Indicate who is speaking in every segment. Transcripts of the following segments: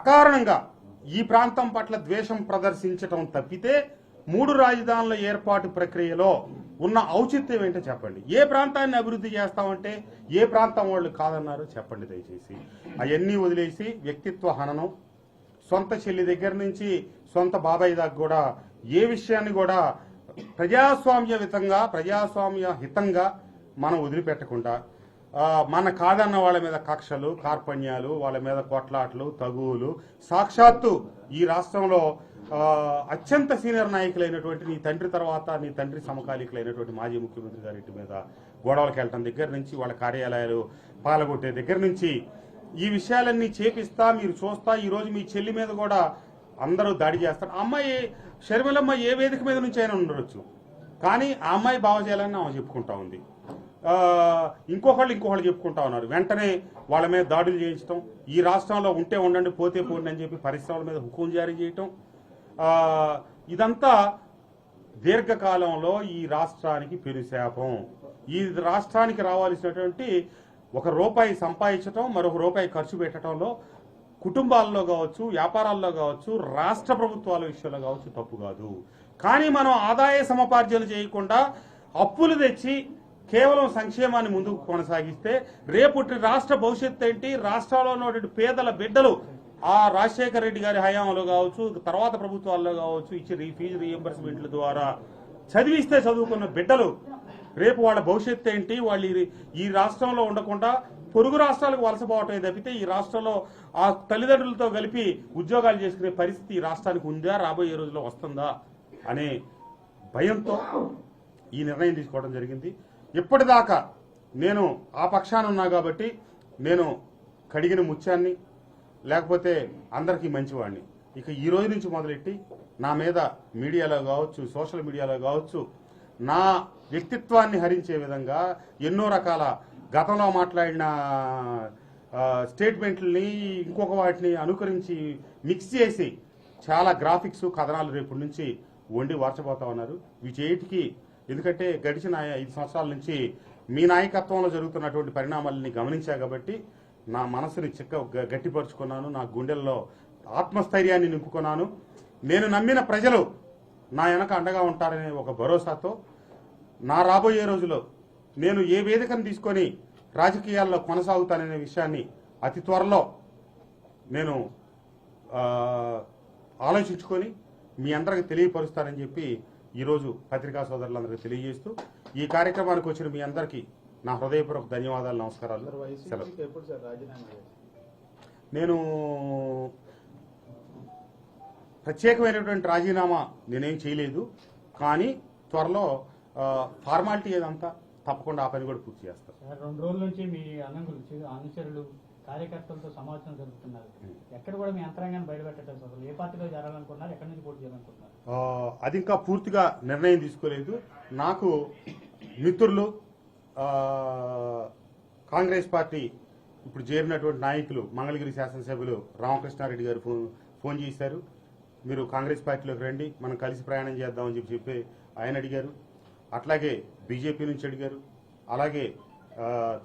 Speaker 1: అకారణంగా ఈ ప్రాంతం పట్ల ద్వేషం ప్రదర్శించటం తప్పితే 3 రాజధానుల ఏర్పాటు ప్రక్రియలో ఉన్న ఔచిత్యం ఏంటో చెప్పండి. ఏ ప్రాంతాన్ని అభివృద్ధి చేస్తామంటే ఏ ప్రాంతం వాళ్ళు కాదన్నారు చెప్పండి దయచేసి. అవన్నీ వదిలేసి వ్యక్తిత్వ హననం, సొంత చెల్లి దగ్గర నుంచి సొంత బాబాయ్ దాకా కూడా ఏ విషయాన్ని కూడా ప్రజాస్వామ్య హితంగా మనం వదిలిపెట్టకుండా మన కాదన్న వాళ్ళ మీద కక్షలు, కార్పణ్యాలు, వాళ్ళ మీద కొట్లాట్లు, తగువులు, సాక్షాత్తు ఈ రాష్ట్రంలో అత్యంత సీనియర్ నాయకులైనటువంటి నీ తండ్రి తర్వాత నీ తండ్రి సమకాలీకులైనటువంటి మాజీ ముఖ్యమంత్రి గారి ఇంటి మీద గొడవలకు వెళ్ళటం దగ్గర నుంచి, వాళ్ళ కార్యాలయాలు పాల్గొట్టే దగ్గర నుంచి ఈ విషయాలన్నీ చేపిస్తా మీరు చూస్తా. ఈరోజు మీ చెల్లి మీద కూడా అందరూ దాడి చేస్తారు. అమ్మాయి షర్మిలమ్మ ఏ వేదిక మీద నుంచి అయినా ఉండొచ్చు, కానీ ఆ అమ్మాయి బాగా చేయాలని ఆమె చెప్పుకుంటా ఉంది. ఇంకొకళ్ళు చెప్పుకుంటా ఉన్నారు. వెంటనే వాళ్ళ మీద దాడులు చేయించడం, ఈ రాష్ట్రంలో ఉంటే ఉండండి పోతే పోండి అని చెప్పి పరిశ్రమల మీద హుకుం జారీ చేయటం, ఇదంతా దీర్ఘకాలంలో ఈ రాష్ట్రానికి పెనుశాపం. ఈ రాష్ట్రానికి రావాల్సినటువంటి ₹1 సంపాదించడం, మరొక రూపాయి ఖర్చు పెట్టడంలో కుటుంబాల్లో కావచ్చు, వ్యాపారాల్లో కావచ్చు, రాష్ట్ర ప్రభుత్వాల విషయంలో కావచ్చు తప్పు కాదు. కానీ మనం ఆదాయ సముపార్జన చేయకుండా అప్పులు తెచ్చి కేవలం సంక్షేమాన్ని ముందుకు కొనసాగిస్తే రేపుటి రాష్ట్ర భవిష్యత్తు ఏంటి, రాష్ట్రంలో ఉన్నటువంటి పేదల బిడ్డలు ఆ రాజశేఖర రెడ్డి గారి హయాంలో కావచ్చు, తర్వాత ప్రభుత్వాల్లో కావచ్చు ఇచ్చి ఫీజు రీఎంబర్స్మెంట్ల ద్వారా చదివిస్తే చదువుకున్న బిడ్డలు రేపు వాళ్ళ భవిష్యత్తు ఏంటి, వాళ్ళు ఈ రాష్ట్రంలో ఉండకుండా పొరుగు రాష్ట్రాలకు వలసపోవటమే తప్పితే ఈ రాష్ట్రంలో ఆ తల్లిదండ్రులతో కలిపి ఉద్యోగాలు చేసుకునే పరిస్థితి ఈ రాష్ట్రానికి ఉందా, రాబోయే రోజుల్లో వస్తుందా అనే భయంతో ఈ నిర్ణయం తీసుకోవడం జరిగింది. ఇప్పటిదాకా నేను ఆ పక్షాన ఉన్నా కాబట్టి నేను కడిగిన ముత్యాన్ని, లేకపోతే అందరికీ మంచివాడిని. ఇక ఈ రోజు నుంచి మొదలెట్టి నా మీద మీడియాలో కావచ్చు, సోషల్ మీడియాలో కావచ్చు నా వ్యక్తిత్వాన్ని హరించే విధంగా ఎన్నో రకాల గతంలో మాట్లాడిన స్టేట్మెంట్లని ఇంకొక వాటిని అనుకరించి మిక్స్ చేసి చాలా గ్రాఫిక్స్, కథనాలు రేపటి నుంచి వండి వార్చబోతా ఉన్నారు. వీటికి ఎందుకంటే గడిచిన 5 సంవత్సరాల నుంచి మీ నాయకత్వంలో జరుగుతున్నటువంటి పరిణామాలని గమనించా కాబట్టి నా మనసుని గట్టిపరుచుకున్నాను, నా గుండెల్లో ఆత్మస్థైర్యాన్ని నింపుకున్నాను. నేను నమ్మిన ప్రజలు నా వెనక అండగా ఉంటారనే ఒక భరోసాతో నా రాబోయే రోజులో నేను ఏ వేదికను తీసుకొని రాజకీయాల్లో కొనసాగుతాననే విషయాన్ని అతి త్వరలో నేను ఆలోచించుకొని మీ అందరికి తెలియపరుస్తానని చెప్పి ఈరోజు పత్రికా సోదరులందరికీ తెలియజేస్తూ ఈ కార్యక్రమానికి వచ్చిన మీ అందరికీ నా హృదయపూర్వక ధన్యవాదాలు, నమస్కారాలు. నేను ప్రత్యేకమైనటువంటి రాజీనామా నేనేం చేయలేదు, కానీ త్వరలో ఫార్మాలిటీ ఏదంతా తప్పకుండా ఆ పని కూడా పూర్తి చేస్తారు.
Speaker 2: 2 రోజుల నుంచి మీ అనుచరులు కార్యకర్తలతో సమావేశం జరుగుతున్నారు. ఎక్కడ కూడా మీ యంత్రాంగాన్ని బయటపెట్టడం, అసలు ఏ పార్టీలో చేరాలనుకున్నారు, ఎక్కడి నుంచి పోటీ చేయాలనుకుంటున్నారు?
Speaker 1: అది ఇంకా పూర్తిగా నిర్ణయం తీసుకోలేదు. నాకు మిత్రులు కాంగ్రెస్ పార్టీ ఇప్పుడు చేరినటువంటి నాయకులు మంగళగిరి శాసనసభ్యులు రామకృష్ణారెడ్డి గారు ఫోన్ చేశారు. మీరు కాంగ్రెస్ పార్టీలోకి రండి, మనం కలిసి ప్రయాణం చేద్దామని చెప్పి ఆయన అడిగారు. అట్లాగే బీజేపీ నుంచి అడిగారు, అలాగే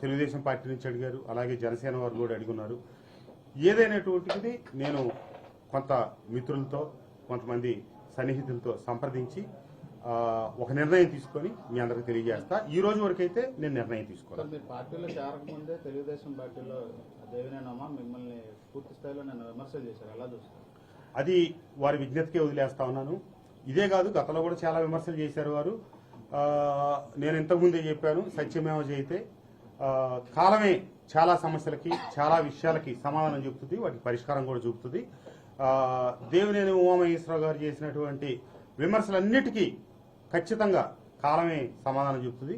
Speaker 1: తెలుగుదేశం పార్టీ నుంచి అడిగారు, అలాగే జనసేన వారు కూడా అడుగున్నారు. ఏదైనటువంటిది నేను కొంత మిత్రులతో, కొంతమంది సన్నిహితులతో సంప్రదించి ఒక నిర్ణయం తీసుకొని మీ అందరికి తెలియజేస్తా. ఈ రోజు వరకు అయితే నేను నిర్ణయం తీసుకోవాలి.
Speaker 3: మీరు పార్టీలో చేరకముందే తెలుగుదేశం పార్టీలో దేవినేనమ్మా మిమ్మల్ని పూర్తి స్థాయిలో నేను విమర్శలు చేశారు, ఎలా చూస్తారు?
Speaker 1: అది వారి విజ్ఞతకే వదిలేస్తా ఉన్నాను. ఇదే కాదు, గతంలో కూడా చాలా విమర్శలు చేశారు వారు. నేను ఇంతకుముందే చెప్పాను, సత్యమేవ జయతే. కాలమే చాలా సమస్యలకి, చాలా విషయాలకి సమాధానం చెబుతుంది, వాటికి పరిష్కారం కూడా చూపుతుంది. దేవినేని ఉమామహేశ్వరరావు గారు చేసినటువంటి విమర్శలన్నిటికీ ఖచ్చితంగా కాలమే సమాధానం చెబుతుంది.